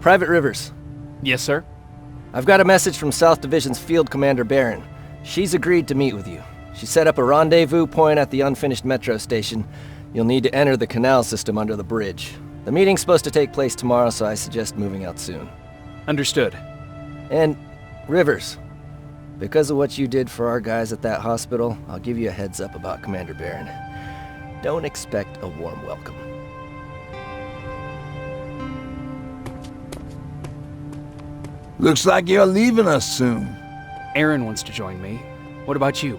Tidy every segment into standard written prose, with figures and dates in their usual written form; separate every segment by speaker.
Speaker 1: Private Rivers.
Speaker 2: Yes, sir?
Speaker 1: I've got a message from South Division's Field Commander Barron. She's agreed to meet with you. She set up a rendezvous point at the unfinished metro station. You'll need to enter the canal system under the bridge. The meeting's supposed to take place tomorrow, so I suggest moving out soon.
Speaker 2: Understood.
Speaker 1: And, Rivers, because of what you did for our guys at that hospital, I'll give you a heads up about Commander Barron. Don't expect a warm welcome.
Speaker 3: Looks like you're leaving us soon.
Speaker 2: Aaron wants to join me. What about you?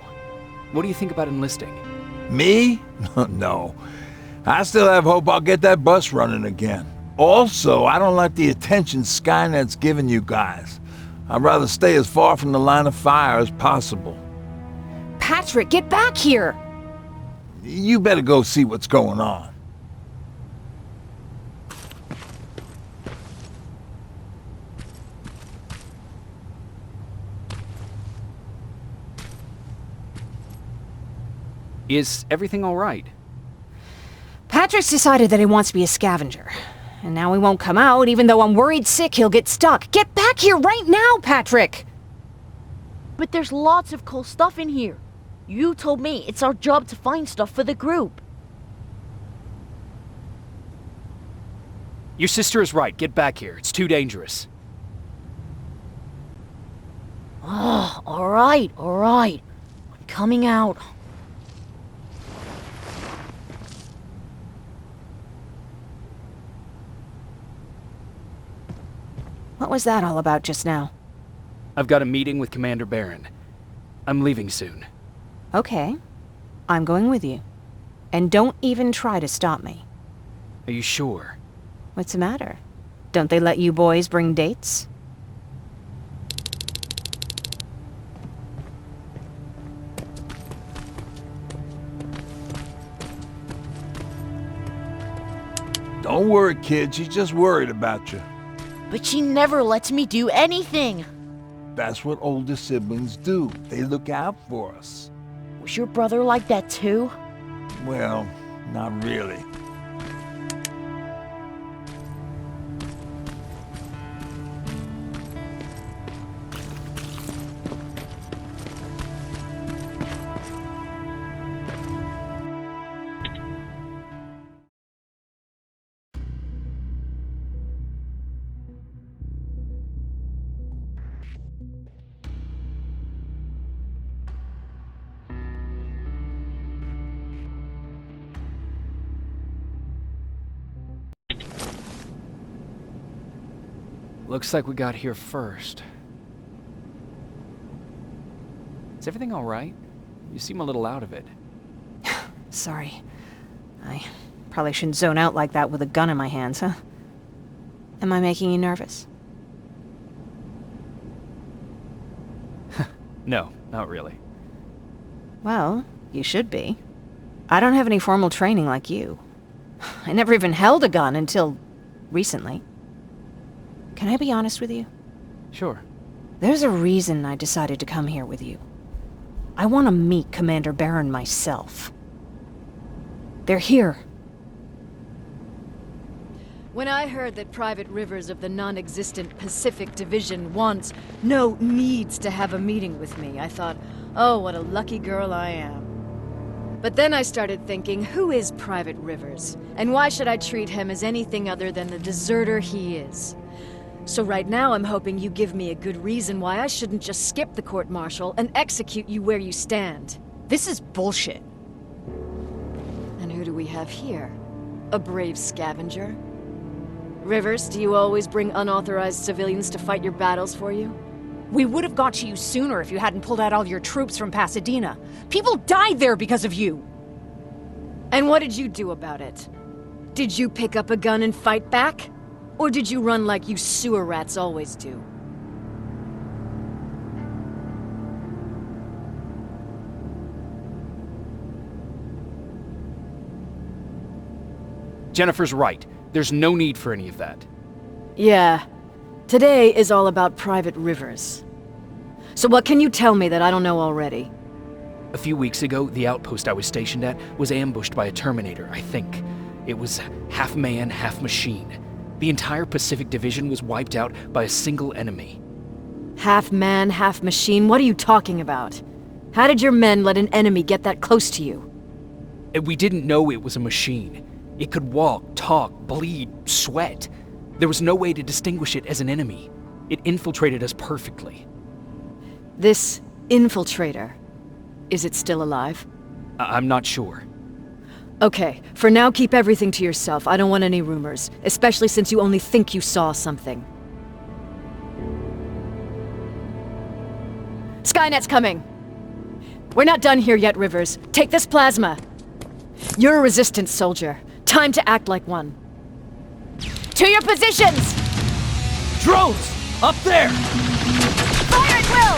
Speaker 2: What do you think about enlisting?
Speaker 3: Me? No. I still have hope I'll get that bus running again. Also, I don't like the attention Skynet's giving you guys. I'd rather stay as far from the line of fire as possible.
Speaker 4: Patrick, get back here!
Speaker 3: You better go see what's going on.
Speaker 2: Is everything all right?
Speaker 4: Patrick's decided that he wants to be a scavenger. And now he won't come out, even though I'm worried sick he'll get stuck. Get back here right now, Patrick!
Speaker 5: But there's lots of cool stuff in here. You told me it's our job to find stuff for the group.
Speaker 2: Your sister is right. Get back here. It's too dangerous.
Speaker 5: Oh, alright. I'm coming out.
Speaker 4: What was that all about just now?
Speaker 2: I've got a meeting with Commander Barron. I'm leaving soon.
Speaker 4: Okay. I'm going with you. And don't even try to stop me.
Speaker 2: Are you sure?
Speaker 4: What's the matter? Don't they let you boys bring dates?
Speaker 3: Don't worry, kid. She's just worried about you.
Speaker 5: But she never lets me do anything.
Speaker 3: That's what older siblings do. They look out for us.
Speaker 5: Was your brother like that too?
Speaker 3: Well, not really.
Speaker 2: Looks like we got here first. Is everything all right? You seem a little out of it.
Speaker 4: Sorry. I probably shouldn't zone out like that with a gun in my hands, huh? Am I making you nervous?
Speaker 2: No, not really.
Speaker 4: Well, you should be. I don't have any formal training like you. I never even held a gun until recently. Can I be honest with you?
Speaker 2: Sure.
Speaker 4: There's a reason I decided to come here with you. I want to meet Commander Barron myself. They're here.
Speaker 6: When I heard that Private Rivers of the non-existent Pacific Division needs to have a meeting with me, I thought, oh, what a lucky girl I am. But then I started thinking, who is Private Rivers? And why should I treat him as anything other than the deserter he is? So right now I'm hoping you give me a good reason why I shouldn't just skip the court-martial and execute you where you stand.
Speaker 4: This is bullshit.
Speaker 6: And who do we have here? A brave scavenger? Rivers, do you always bring unauthorized civilians to fight your battles for you?
Speaker 7: We would have got to you sooner if you hadn't pulled out all your troops from Pasadena. People died there because of you!
Speaker 6: And what did you do about it? Did you pick up a gun and fight back? Or did you run like you sewer rats always do?
Speaker 2: Jennifer's right. There's no need for any of that.
Speaker 6: Yeah. Today is all about Private Rivers. So what can you tell me that I don't know already?
Speaker 2: A few weeks ago, the outpost I was stationed at was ambushed by a Terminator, I think. It was half man, half machine. The entire Pacific Division was wiped out by a single enemy.
Speaker 6: Half man, half machine, what are you talking about? How did your men let an enemy get that close to you?
Speaker 2: And we didn't know it was a machine. It could walk, talk, bleed, sweat. There was no way to distinguish it as an enemy. It infiltrated us perfectly.
Speaker 6: This infiltrator, is it still alive?
Speaker 2: I'm not sure.
Speaker 6: Okay, for now keep everything to yourself. I don't want any rumors, especially since you only think you saw something. Skynet's coming! We're not done here yet, Rivers. Take this plasma. You're a resistance soldier. Time to act like one. To your positions!
Speaker 1: Drones! Up there!
Speaker 5: Fire at will!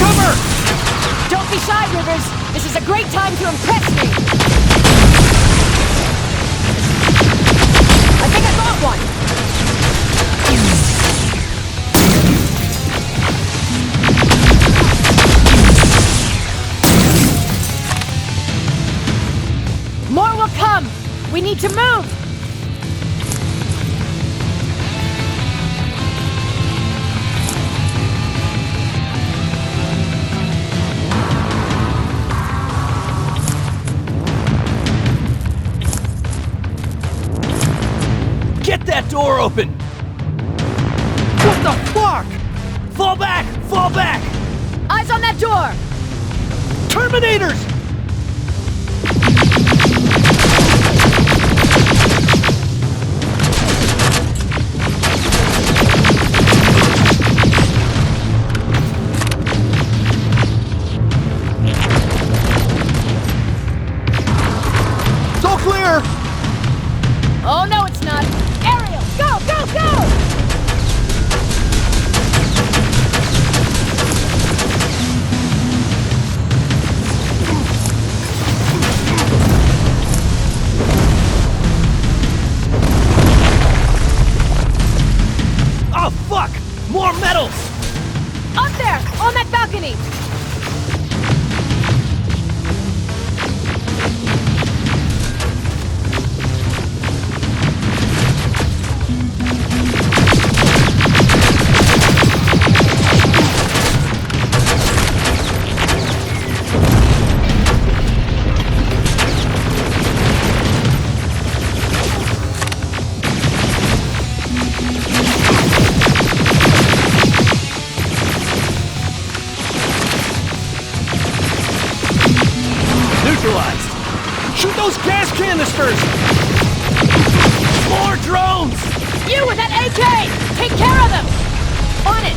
Speaker 1: Cover!
Speaker 6: Don't be shy, Rivers. This is a great time to impress me. I think I got one. More will come! We need to move!
Speaker 1: Get that door open! What the fuck? Fall back! Fall back!
Speaker 6: Eyes on that door!
Speaker 1: Terminators! It's all clear!
Speaker 6: Oh no, it's not! Ariel, go, go, go!
Speaker 1: Oh fuck! More metals!
Speaker 6: Up there! On that balcony!
Speaker 1: Neutralized! Shoot those gas canisters! More drones!
Speaker 6: You with that AK! Take care of them! On it!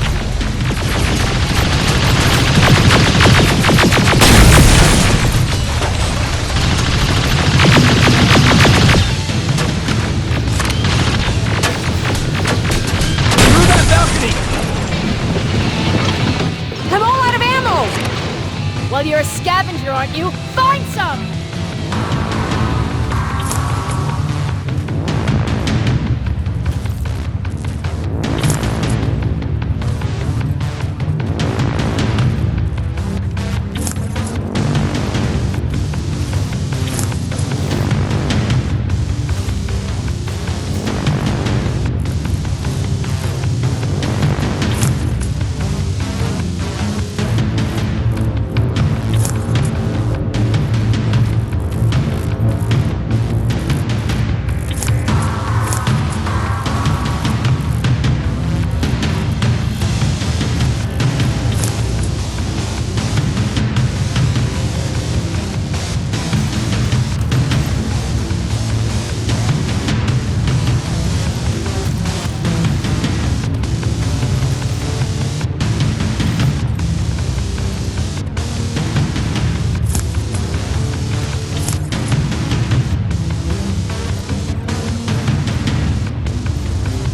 Speaker 1: Through that balcony!
Speaker 6: I'm all out of ammo! Well, you're a scavenger, aren't you? Find some!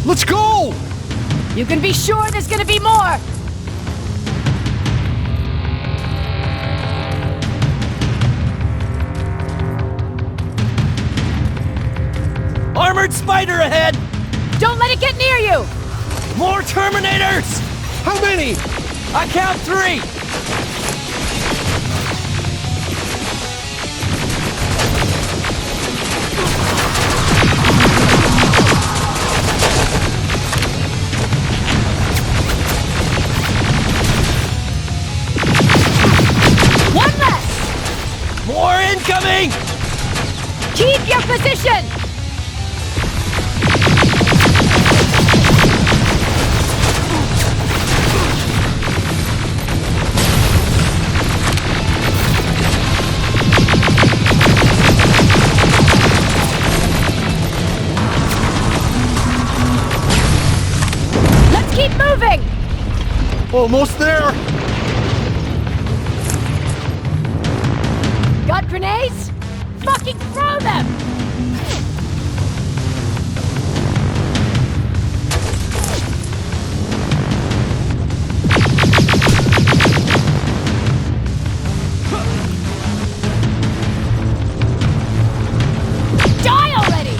Speaker 1: Let's go!
Speaker 6: You can be sure there's gonna be more!
Speaker 1: Armored spider ahead!
Speaker 6: Don't let it get near you!
Speaker 1: More Terminators! How many? I count 3! Incoming!
Speaker 4: Keep your position! Let's keep moving!
Speaker 8: Almost there!
Speaker 4: Got grenades? Fucking throw them! Die already!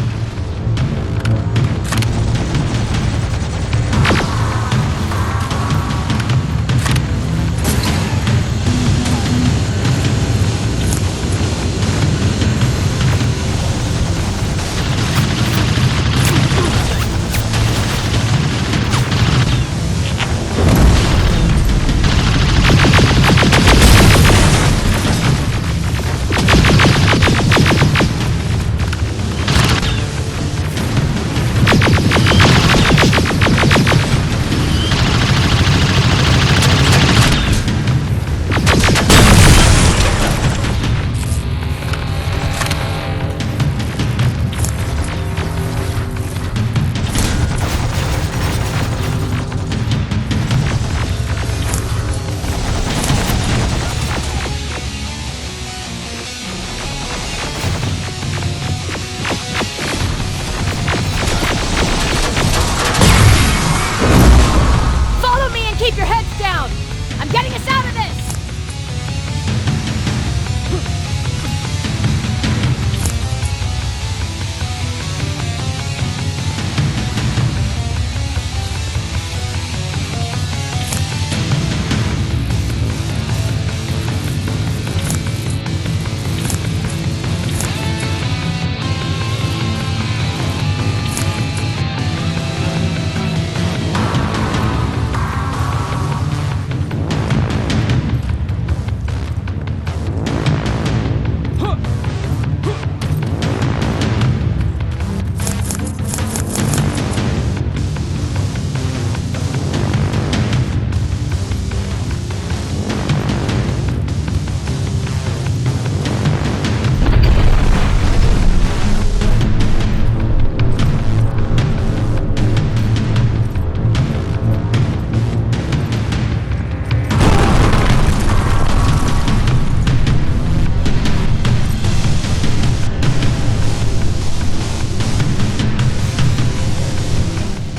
Speaker 4: Keep your heads down! I'm getting us out of this!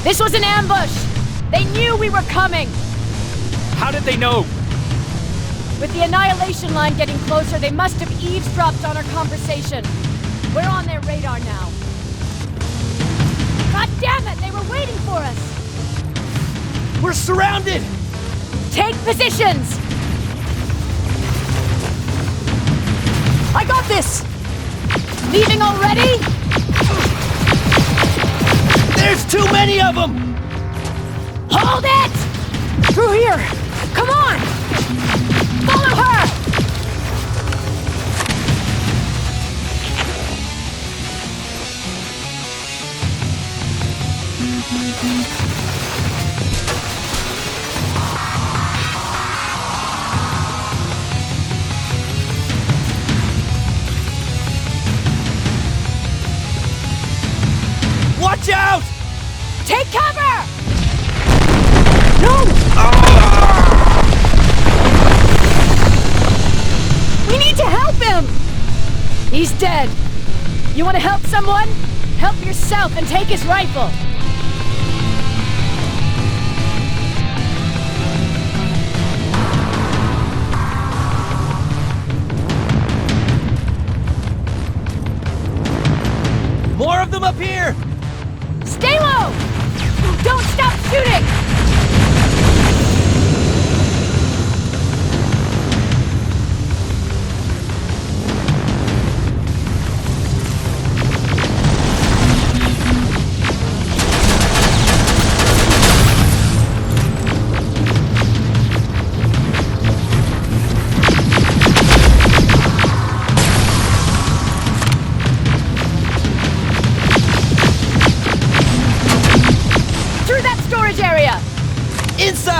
Speaker 4: This was an ambush! They knew we were coming!
Speaker 2: How did they know?
Speaker 4: With the Annihilation line getting closer, they must have eavesdropped on our conversation. We're on their radar now. God damn it! They were waiting for us!
Speaker 1: We're surrounded!
Speaker 4: Take positions! I got this! Leaving already?
Speaker 1: There's too many of them!
Speaker 4: Hold it! Through here! Come on! Follow her!
Speaker 1: Watch out!
Speaker 4: Take cover! No! We need to help him! He's dead. You want to help someone? Help yourself and take his rifle.
Speaker 1: More of them up here!
Speaker 4: Stay low! Don't stop shooting!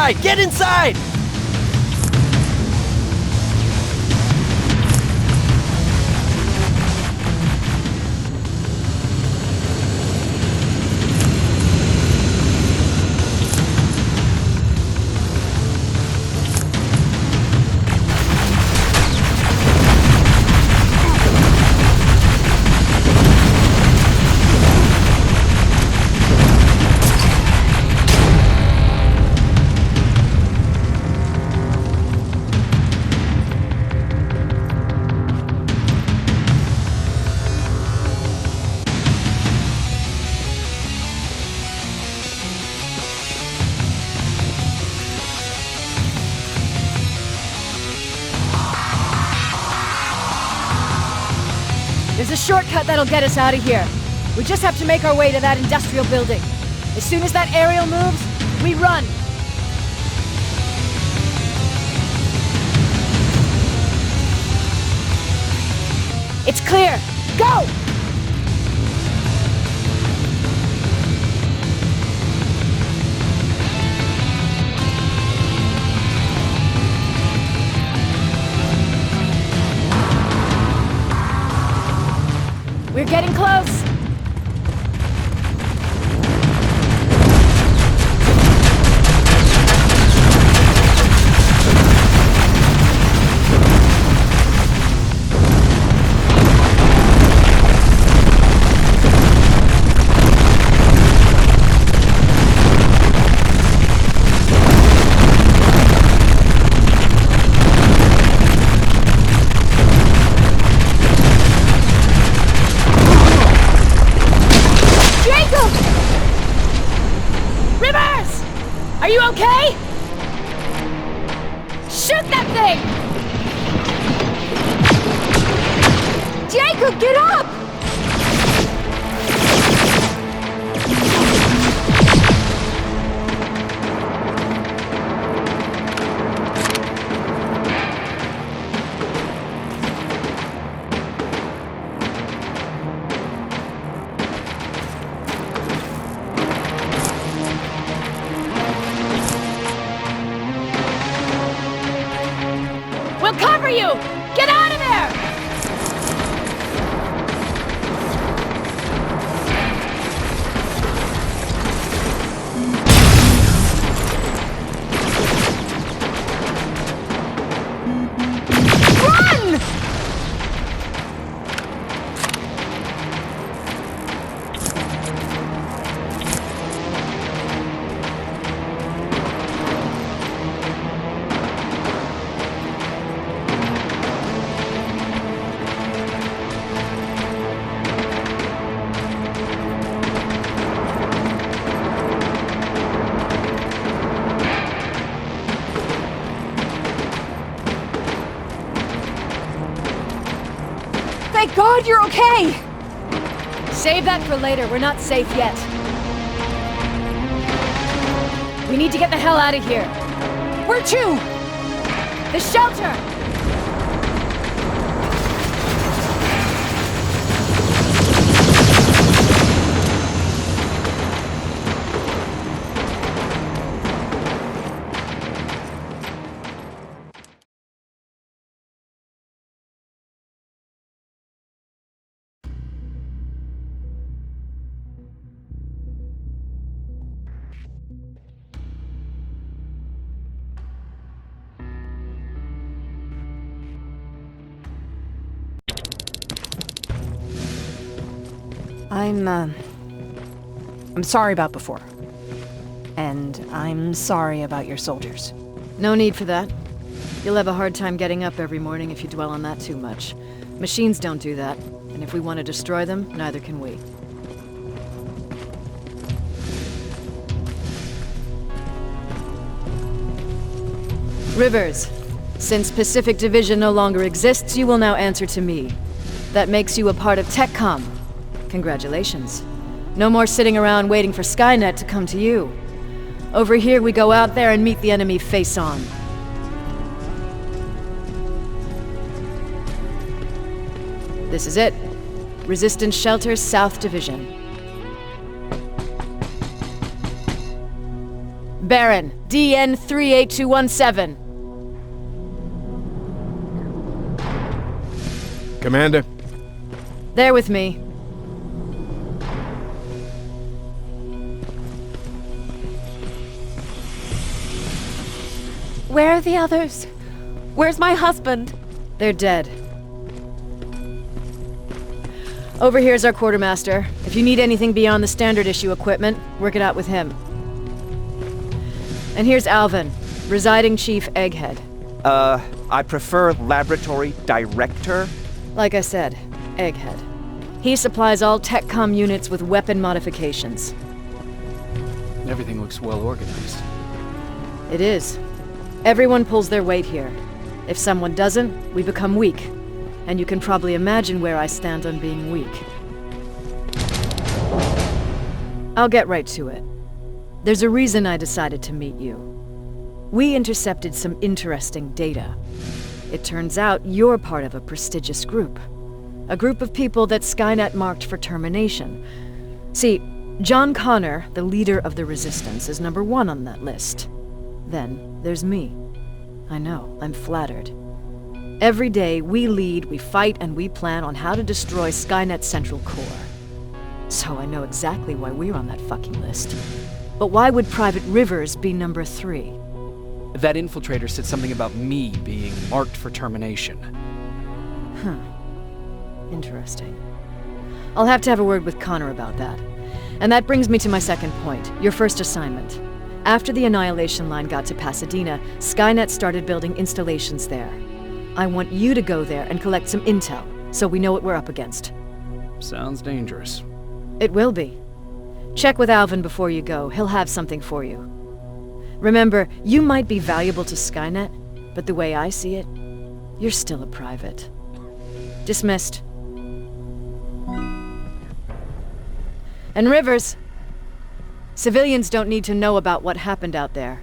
Speaker 1: inside! Get inside!
Speaker 6: There's a shortcut that'll get us out of here. We just have to make our way to that industrial building. As soon as that aerial moves, we run. It's clear. Go! We're getting close! Are you okay? Shoot that thing! Jacob, get up! We'll cover you! Get out of there! Run! Thank God you're okay! Save that for later. We're not safe yet. We need to get the hell out of here. Where to? The shelter!
Speaker 4: I'm sorry about before. And I'm sorry about your soldiers.
Speaker 6: No need for that. You'll have a hard time getting up every morning if you dwell on that too much. Machines don't do that, and if we want to destroy them, neither can we. Rivers, since Pacific Division no longer exists, you will now answer to me. That makes you a part of TechCom. Congratulations. No more sitting around waiting for Skynet to come to you. Over here, we go out there and meet the enemy face on. This is it. Resistance Shelter, South Division. Baron, DN 38217.
Speaker 8: Commander.
Speaker 6: They're with me.
Speaker 4: Where are the others? Where's my husband?
Speaker 6: They're dead. Over here's our quartermaster. If you need anything beyond the standard issue equipment, work it out with him. And here's Alvin, residing chief Egghead.
Speaker 9: I prefer laboratory director.
Speaker 6: Like I said, Egghead. He supplies all TechCom units with weapon modifications.
Speaker 2: Everything looks well organized.
Speaker 6: It is. Everyone pulls their weight here. If someone doesn't, we become weak. And you can probably imagine where I stand on being weak. I'll get right to it. There's a reason I decided to meet you. We intercepted some interesting data. It turns out you're part of a prestigious group. A group of people that Skynet marked for termination. See, John Connor, the leader of the Resistance, is number 1 on that list. Then there's me. I know, I'm flattered. Every day, we lead, we fight, and we plan on how to destroy Skynet's central core. So I know exactly why we're on that fucking list. But why would Private Rivers be number 3?
Speaker 2: That infiltrator said something about me being marked for termination.
Speaker 6: Huh. Interesting. I'll have to have a word with Connor about that. And that brings me to my second point, your first assignment. After the Annihilation Line got to Pasadena, Skynet started building installations there. I want you to go there and collect some intel, so we know what we're up against.
Speaker 2: Sounds dangerous.
Speaker 6: It will be. Check with Alvin before you go. He'll have something for you. Remember, you might be valuable to Skynet, but the way I see it, you're still a private. Dismissed. And Rivers, civilians don't need to know about what happened out there.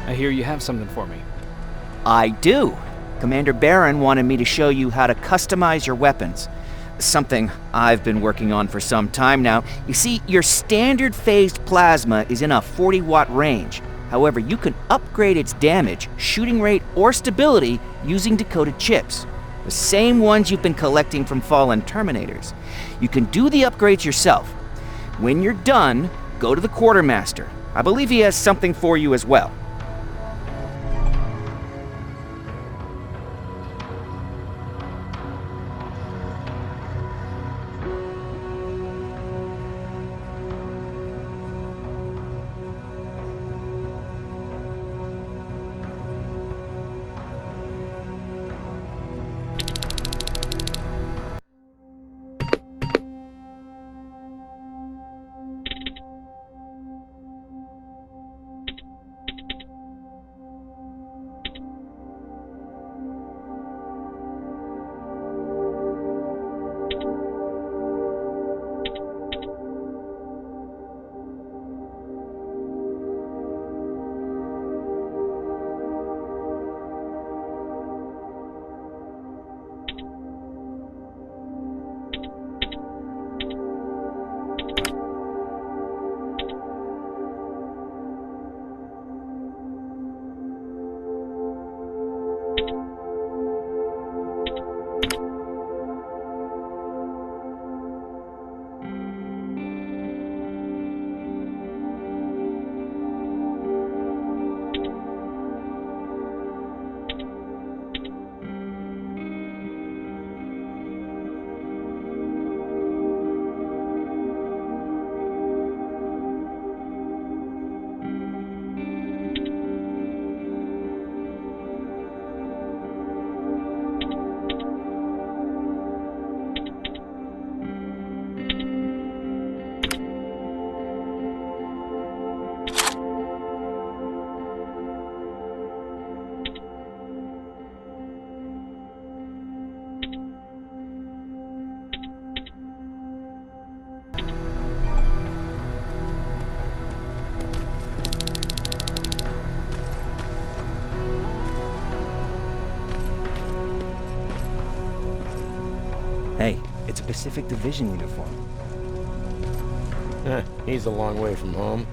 Speaker 2: I hear you have something for me.
Speaker 9: I do. Commander Barron wanted me to show you how to customize your weapons. Something I've been working on for some time now. You see, your standard phased plasma is in a 40-watt range. However, you can upgrade its damage, shooting rate, or stability using decoded chips. The same ones you've been collecting from fallen Terminators. You can do the upgrades yourself. When you're done, go to the Quartermaster. I believe he has something for you as well. Hey, it's a Pacific Division uniform.
Speaker 10: He's a long way from home.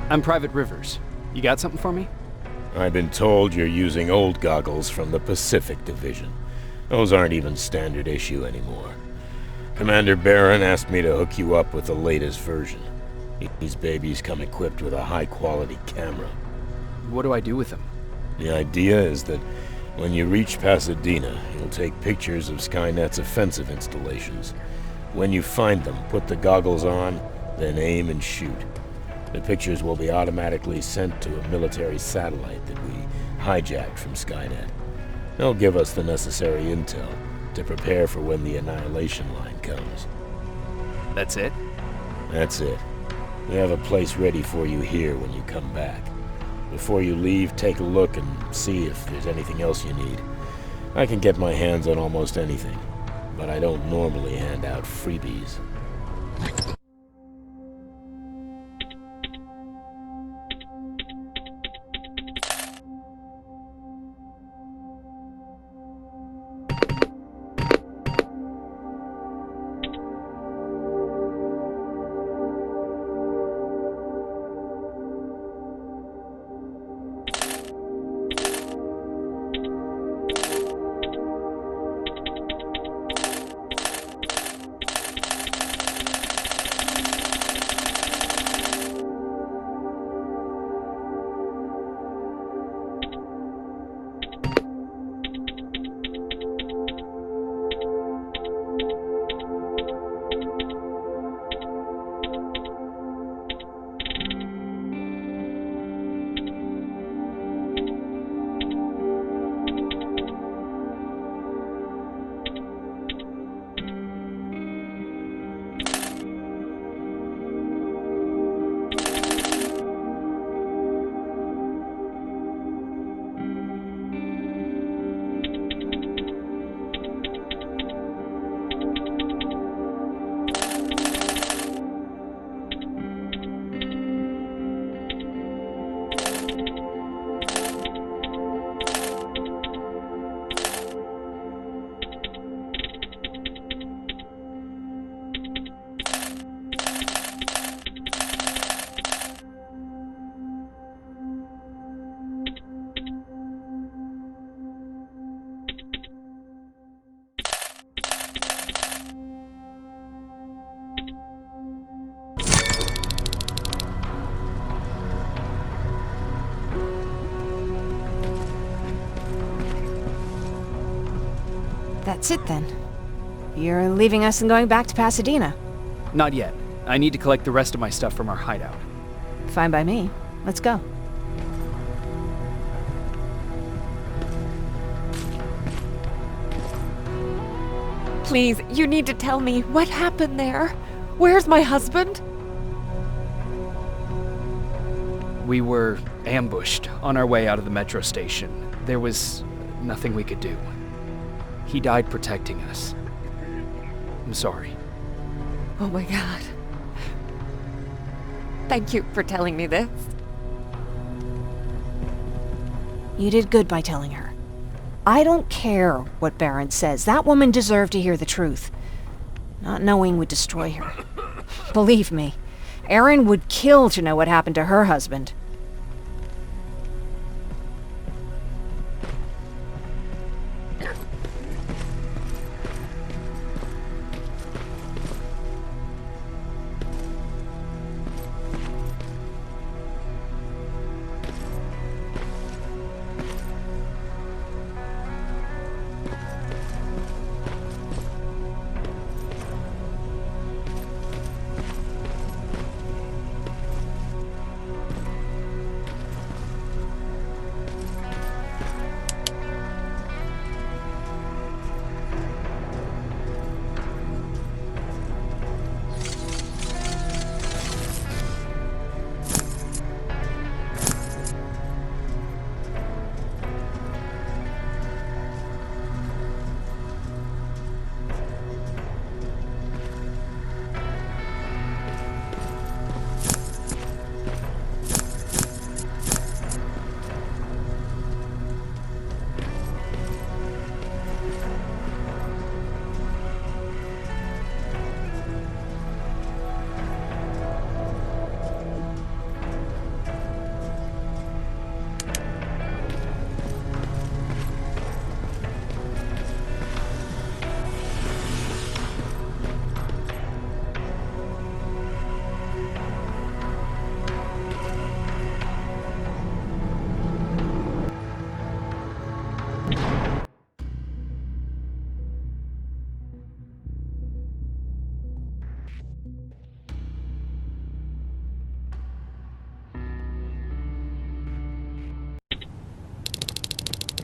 Speaker 2: I'm Private Rivers. You got something for me?
Speaker 10: I've been told you're using old goggles from the Pacific Division. Those aren't even standard issue anymore. Commander Barron asked me to hook you up with the latest version. These babies come equipped with a high-quality camera.
Speaker 2: What do I do with them?
Speaker 10: The idea is that when you reach Pasadena, you'll take pictures of Skynet's offensive installations. When you find them, put the goggles on, then aim and shoot. The pictures will be automatically sent to a military satellite that we hijacked from Skynet. They'll give us the necessary intel to prepare for when the annihilation line comes.
Speaker 2: That's it?
Speaker 10: That's it. We have a place ready for you here when you come back. Before you leave, take a look and see if there's anything else you need. I can get my hands on almost anything, but I don't normally hand out freebies.
Speaker 4: That's it then. You're leaving us and going back to Pasadena.
Speaker 2: Not yet. I need to collect the rest of my stuff from our hideout.
Speaker 4: Fine by me. Let's go.
Speaker 11: Please, you need to tell me what happened there. Where's my husband?
Speaker 2: We were ambushed on our way out of the metro station. There was nothing we could do. He died protecting us. I'm sorry.
Speaker 11: Oh my god. Thank you for telling me this.
Speaker 4: You did good by telling her. I don't care what Barron says. That woman deserved to hear the truth. not knowing would destroy her. Believe me, Erin would kill to know what happened to her husband.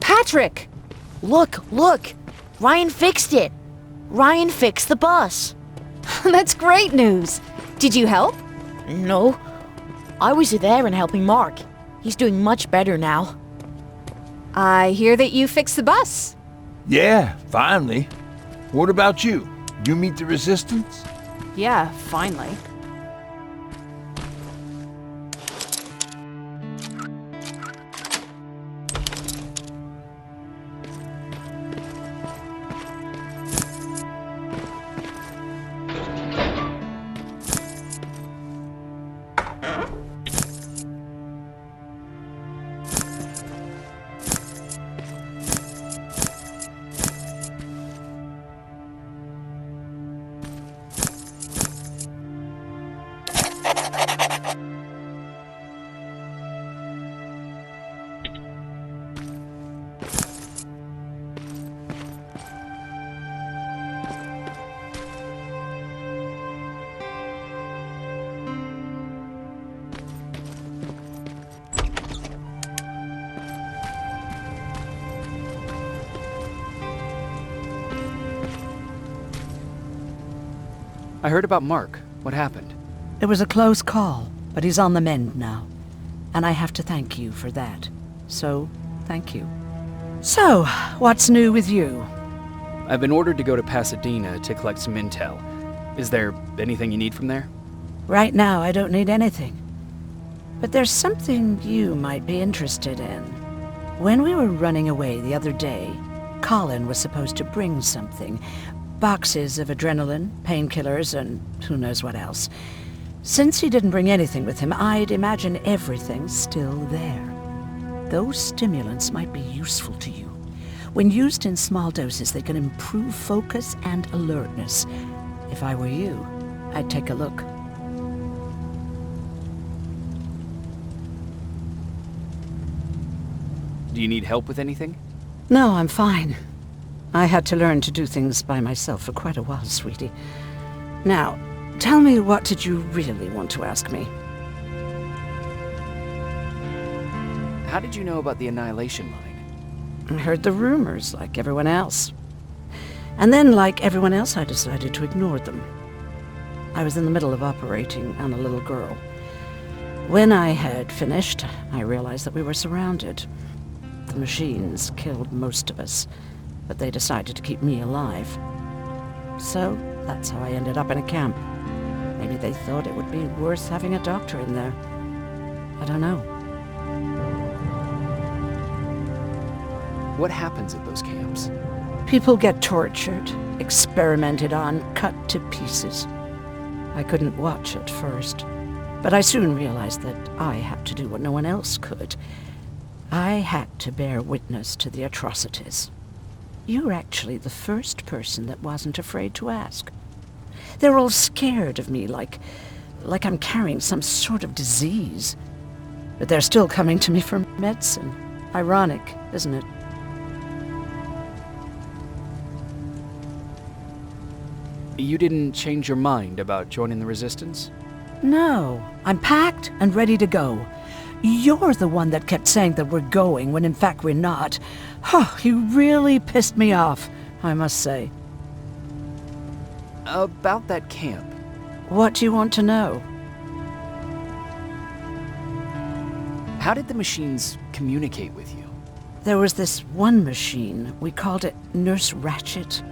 Speaker 5: Patrick! Look! Ryan fixed it! Ryan fixed the bus!
Speaker 4: That's great news. Did you help?
Speaker 5: No. I was there and helping Mark. He's doing much better now.
Speaker 4: I hear that you fixed the bus.
Speaker 3: Yeah, finally. What about you? You meet the resistance?
Speaker 4: Yeah, finally.
Speaker 2: I heard about Mark. What happened?
Speaker 12: It was a close call, but he's on the mend now. And I have to thank you for that. So, thank you. So, what's new with you?
Speaker 2: I've been ordered to go to Pasadena to collect some intel. Is there anything you need from there?
Speaker 12: Right now, I don't need anything. But there's something you might be interested in. When we were running away the other day, Colin was supposed to bring something. Boxes of adrenaline, painkillers, and who knows what else. Since he didn't bring anything with him, I'd imagine everything's still there. Those stimulants might be useful to you. When used in small doses, they can improve focus and alertness. If I were you, I'd take a look.
Speaker 2: Do you need help with anything?
Speaker 12: No, I'm fine. I had to learn to do things by myself for quite a while, sweetie. Now, tell me, what did you really want to ask me?
Speaker 2: How did you know about the Annihilation Line?
Speaker 12: I heard the rumors, like everyone else. And then, like everyone else, I decided to ignore them. I was in the middle of operating on a little girl. When I had finished, I realized that we were surrounded. The machines killed most of us, but they decided to keep me alive. So, that's how I ended up in a camp. Maybe they thought it would be worth having a doctor in there. I don't know.
Speaker 2: What happens at those camps?
Speaker 12: People get tortured, experimented on, cut to pieces. I couldn't watch at first, but I soon realized that I had to do what no one else could. I had to bear witness to the atrocities. You're actually the first person that wasn't afraid to ask. They're all scared of me, like I'm carrying some sort of disease. But they're still coming to me for medicine. Ironic, isn't it?
Speaker 2: You didn't change your mind about joining the Resistance?
Speaker 12: No, I'm packed and ready to go. You're the one that kept saying that we're going when in fact we're not. Oh, you really pissed me off, I must say.
Speaker 2: About that camp.
Speaker 12: What do you want to know?
Speaker 2: How did the machines communicate with you?
Speaker 12: There was this one machine. We called it Nurse Ratchet.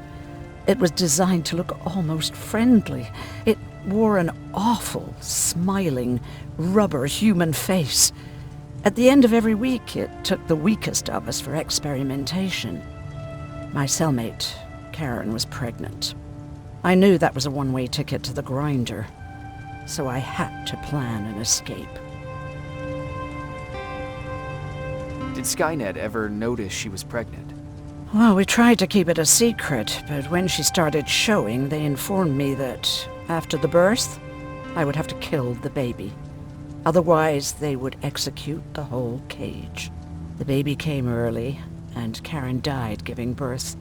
Speaker 12: It was designed to look almost friendly. It wore an awful, smiling, rubber human face. At the end of every week, it took the weakest of us for experimentation. My cellmate, Karen, was pregnant. I knew that was a one-way ticket to the grinder, so I had to plan an escape.
Speaker 2: Did Skynet ever notice she was pregnant?
Speaker 12: Well, we tried to keep it a secret, but when she started showing, they informed me that after the birth, I would have to kill the baby. Otherwise, they would execute the whole cage. The baby came early, and Karen died giving birth.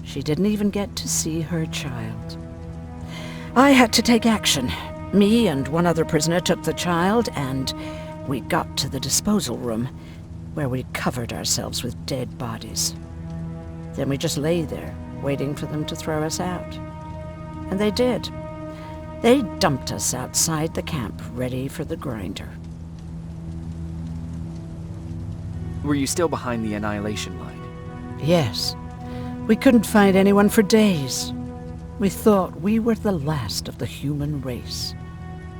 Speaker 12: She didn't even get to see her child. I had to take action. Me and one other prisoner took the child, and we got to the disposal room, where we covered ourselves with dead bodies. Then we just lay there, waiting for them to throw us out. And they did. They dumped us outside the camp, ready for the grinder.
Speaker 2: Were you still behind the annihilation line?
Speaker 12: Yes. We couldn't find anyone for days. We thought we were the last of the human race.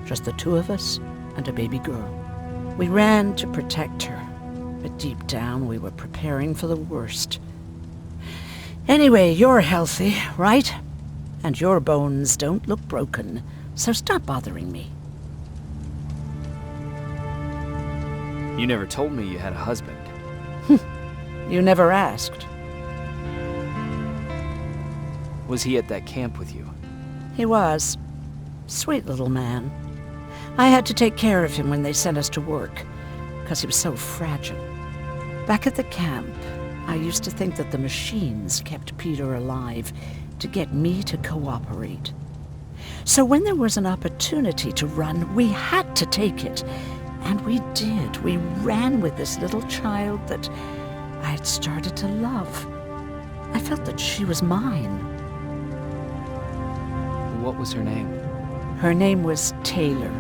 Speaker 12: Just the two of us and a baby girl. We ran to protect her, but deep down we were preparing for the worst. Anyway, you're healthy, right? And your bones don't look broken, so stop bothering me.
Speaker 2: You never told me you had a husband.
Speaker 12: You never asked.
Speaker 2: Was he at that camp with you?
Speaker 12: He was. Sweet little man. I had to take care of him when they sent us to work, because he was so fragile. Back at the camp, I used to think that the machines kept Peter alive to get me to cooperate. So when there was an opportunity to run, we had to take it. And we did. We ran with this little child that I had started to love. I felt that she was mine.
Speaker 2: What was her name?
Speaker 12: Her name was Taylor.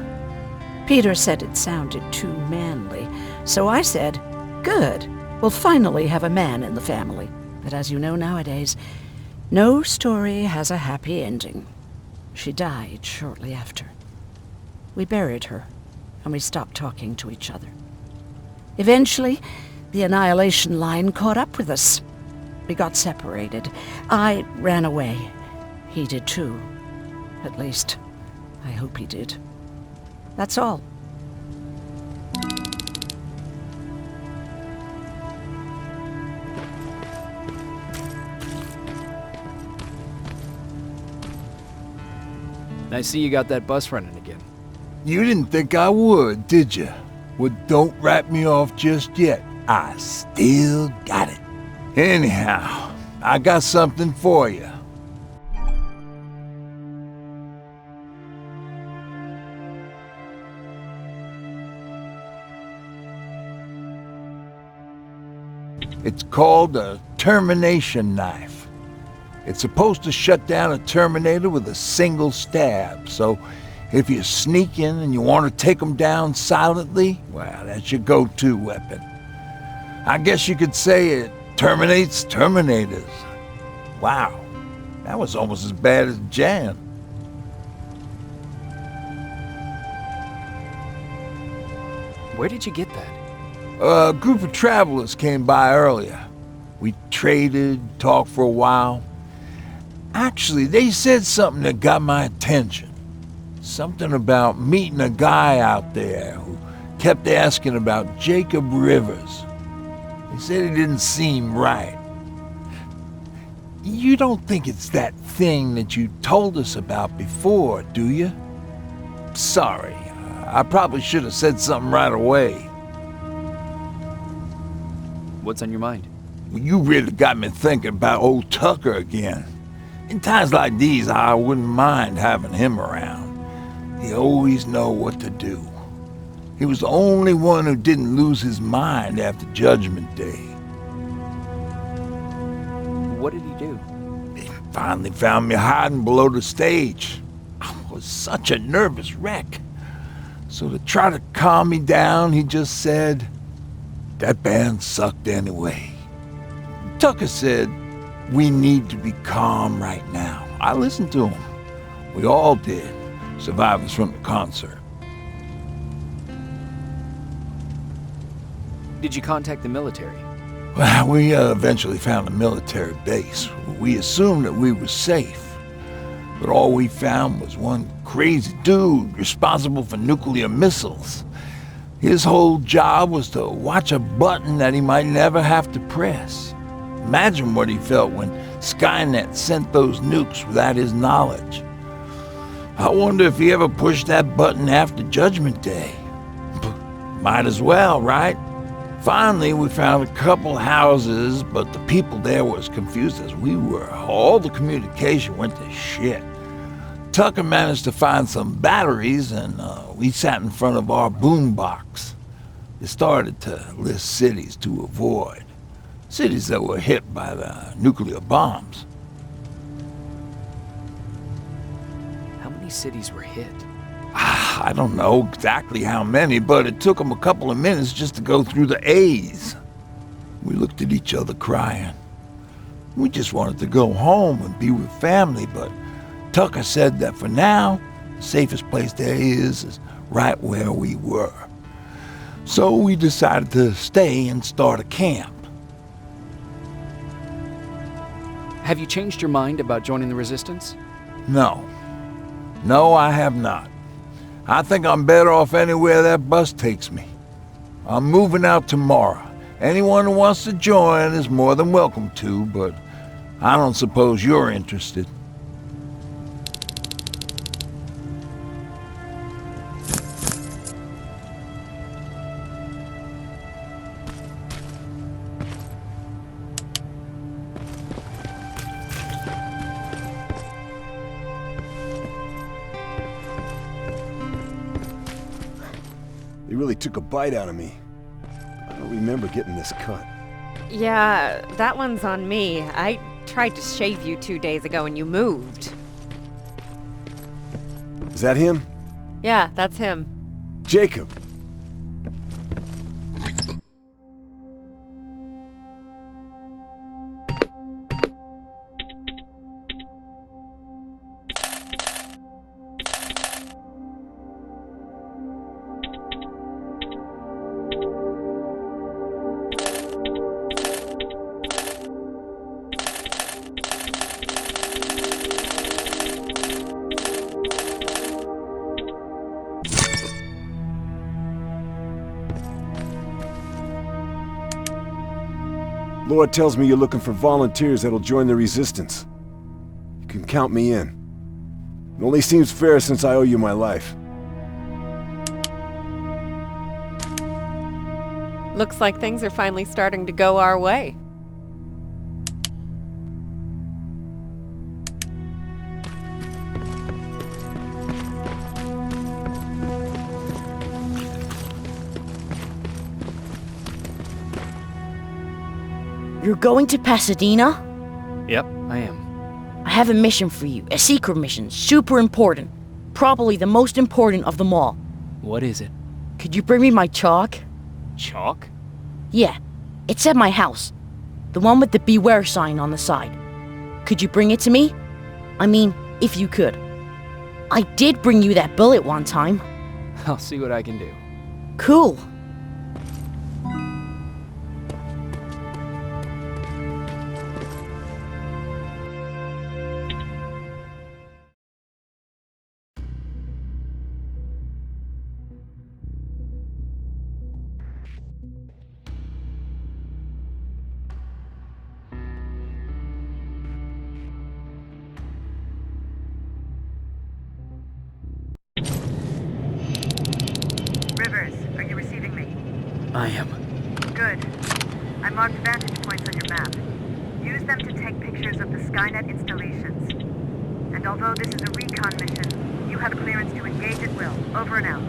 Speaker 12: Peter said it sounded too manly, so I said, good, we'll finally have a man in the family. But as you know nowadays, no story has a happy ending. She died shortly after. We buried her, and we stopped talking to each other. Eventually, the annihilation line caught up with us. We got separated. I ran away. He did too. At least, I hope he did. That's all.
Speaker 2: I see you got that bus running again.
Speaker 3: You didn't think I would, did you? Well, don't wrap me off just yet. I still got it. Anyhow, I got something for you. It's called a termination knife. It's supposed to shut down a Terminator with a single stab, so if you sneak in and you want to take them down silently, well, that's your go-to weapon. I guess you could say it terminates Terminators. Wow, that was almost as bad as Jan.
Speaker 2: Where did you get that?
Speaker 3: A group of travelers came by earlier. We traded, talked for a while. Actually, they said something that got my attention. Something about meeting a guy out there who kept asking about Jacob Rivers. They said he didn't seem right. You don't think it's that thing that you told us about before, do you? Sorry, I probably should have said something right away.
Speaker 2: What's on your mind?
Speaker 3: You really got me thinking about old Tucker again. In times like these, I wouldn't mind having him around. He always know what to do. He was the only one who didn't lose his mind after Judgment Day.
Speaker 2: What did he do?
Speaker 3: He finally found me hiding below the stage. I was such a nervous wreck. So to try to calm me down, he just said, "That band sucked anyway." Tucker said, "We need to be calm right now." I listened to him. We all did, survivors from the concert.
Speaker 2: Did you contact the military?
Speaker 3: Well, we eventually found a military base. We assumed that we were safe. But all we found was one crazy dude responsible for nuclear missiles. His whole job was to watch a button that he might never have to press. Imagine what he felt when Skynet sent those nukes without his knowledge. I wonder if he ever pushed that button after Judgment Day. Might as well, right? Finally, we found a couple houses, but the people there were as confused as we were. All the communication went to shit. Tucker managed to find some batteries, and we sat in front of our boombox. It started to list cities to avoid. Cities that were hit by the nuclear bombs.
Speaker 2: How many cities were hit?
Speaker 3: I don't know exactly how many, but it took them a couple of minutes just to go through the A's. We looked at each other crying. We just wanted to go home and be with family, but Tucker said that for now, the safest place there is right where we were. So we decided to stay and start a camp.
Speaker 2: Have you changed your mind about joining the Resistance?
Speaker 3: No. No, I have not. I think I'm better off anywhere that bus takes me. I'm moving out tomorrow. Anyone who wants to join is more than welcome to, but I don't suppose you're interested.
Speaker 8: They really took a bite out of me. I don't remember getting this cut.
Speaker 11: Yeah, that one's on me. I tried to shave you 2 days ago and you moved.
Speaker 8: Is that him?
Speaker 11: Yeah, that's him.
Speaker 8: Jacob! Lord tells me you're looking for volunteers that'll join the Resistance. You can count me in. It only seems fair since I owe you my life.
Speaker 11: Looks like things are finally starting to go our way.
Speaker 5: You're going to Pasadena?
Speaker 2: Yep, I am.
Speaker 5: I have a mission for you. A secret mission. Super important. Probably the most important of them all.
Speaker 2: What is it?
Speaker 5: Could you bring me my chalk?
Speaker 2: Chalk?
Speaker 5: Yeah. It's at my house. The one with the beware sign on the side. Could you bring it to me? I mean, if you could. I did bring you that bullet one time.
Speaker 2: I'll see what I can do.
Speaker 5: Cool.
Speaker 2: I am.
Speaker 13: Good. I marked vantage points on your map. Use them to take pictures of the Skynet installations. And although this is a recon mission, you have clearance to engage at will. Over and out.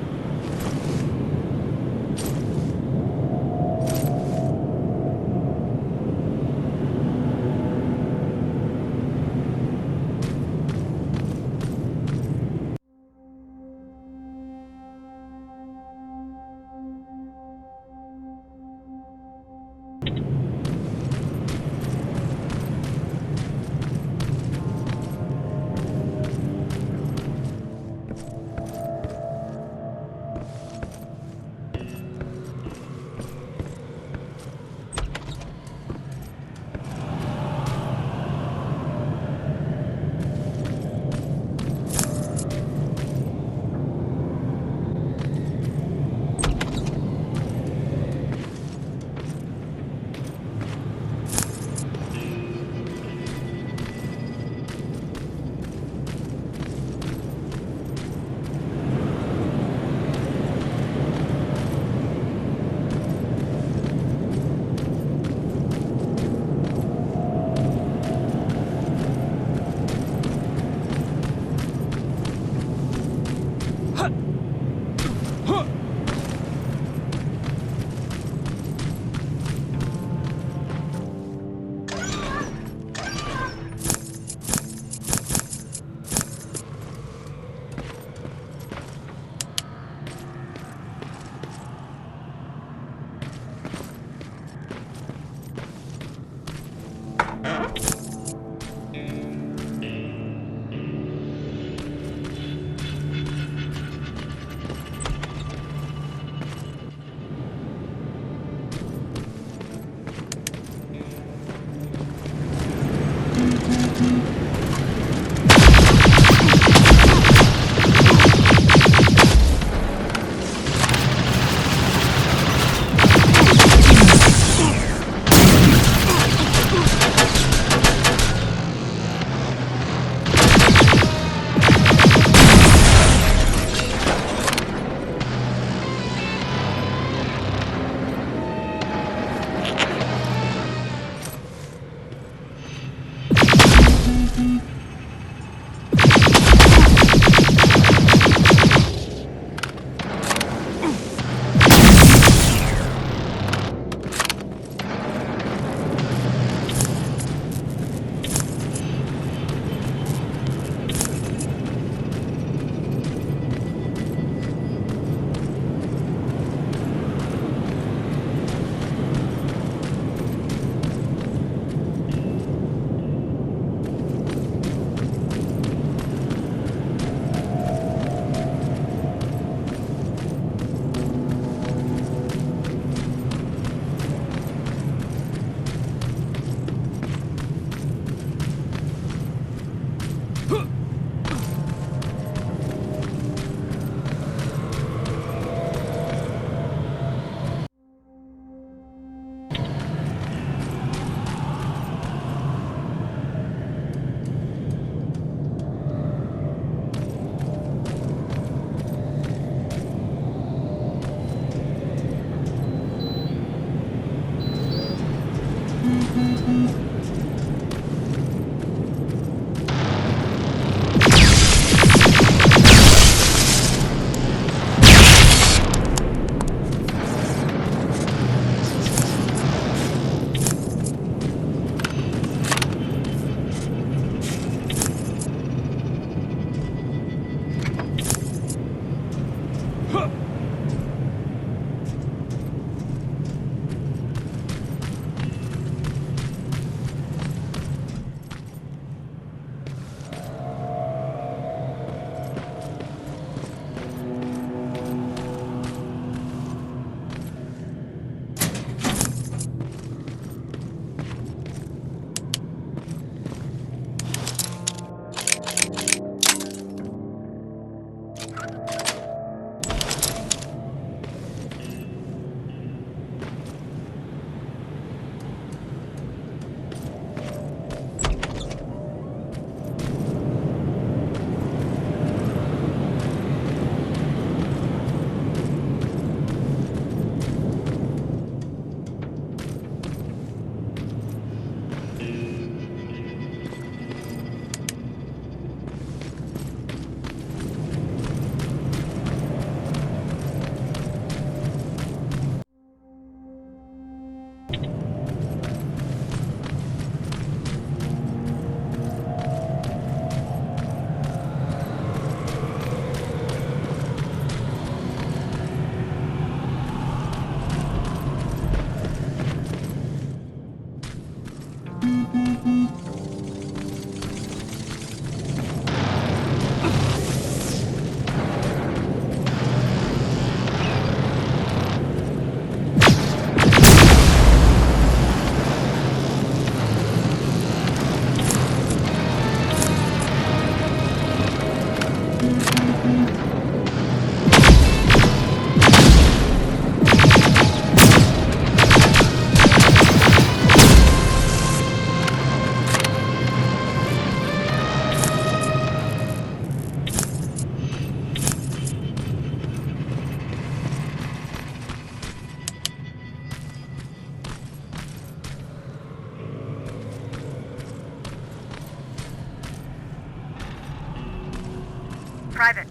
Speaker 13: Private,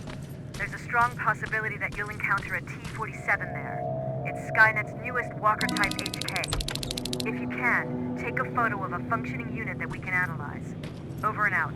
Speaker 13: there's a strong possibility that you'll encounter a T-47 there. It's Skynet's newest Walker-type HK. If you can, take a photo of a functioning unit that we can analyze. Over and out.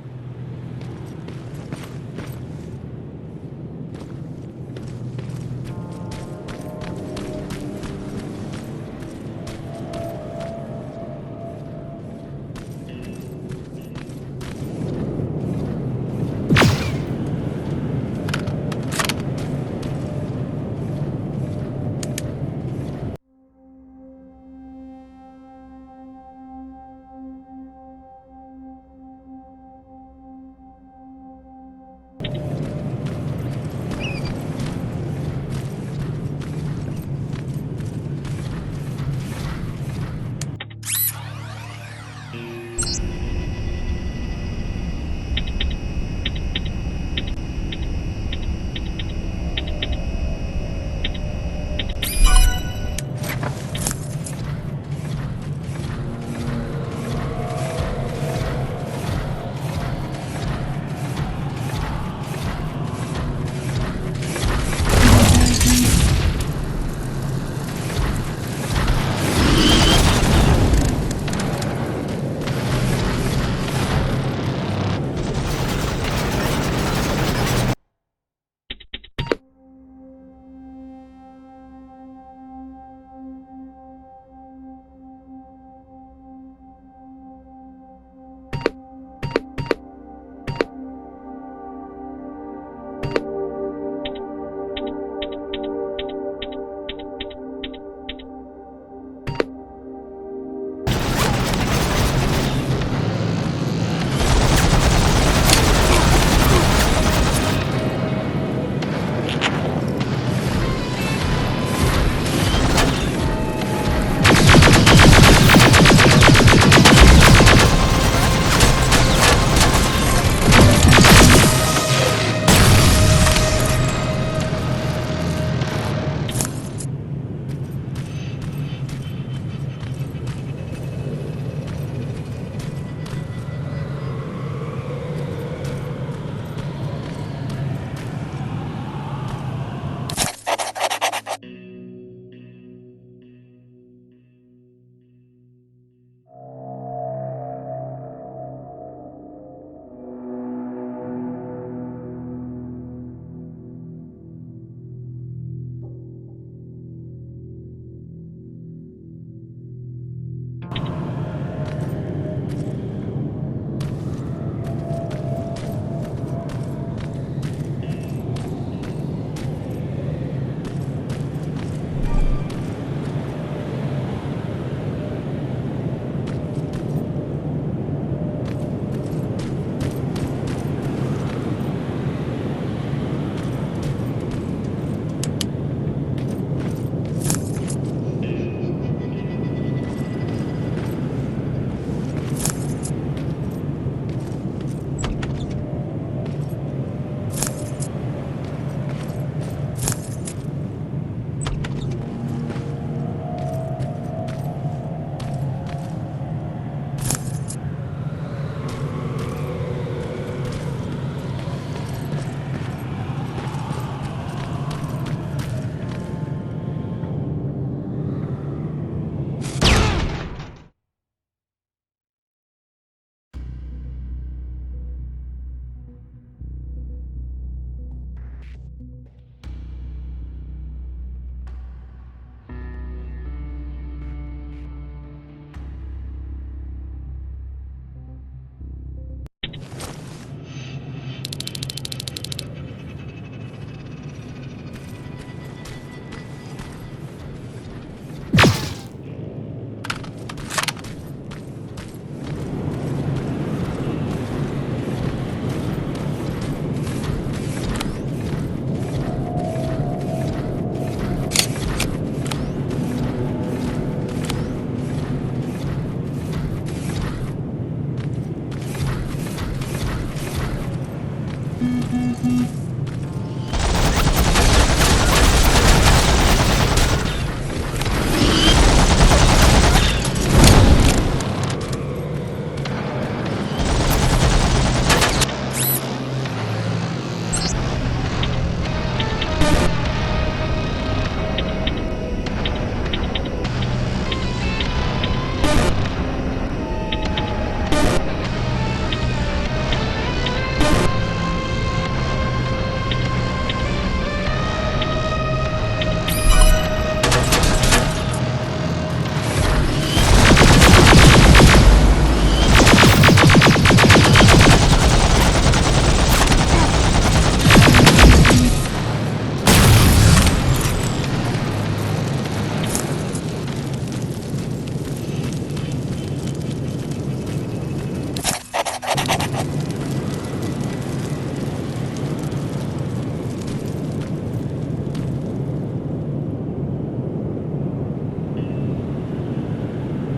Speaker 14: Mm-hmm.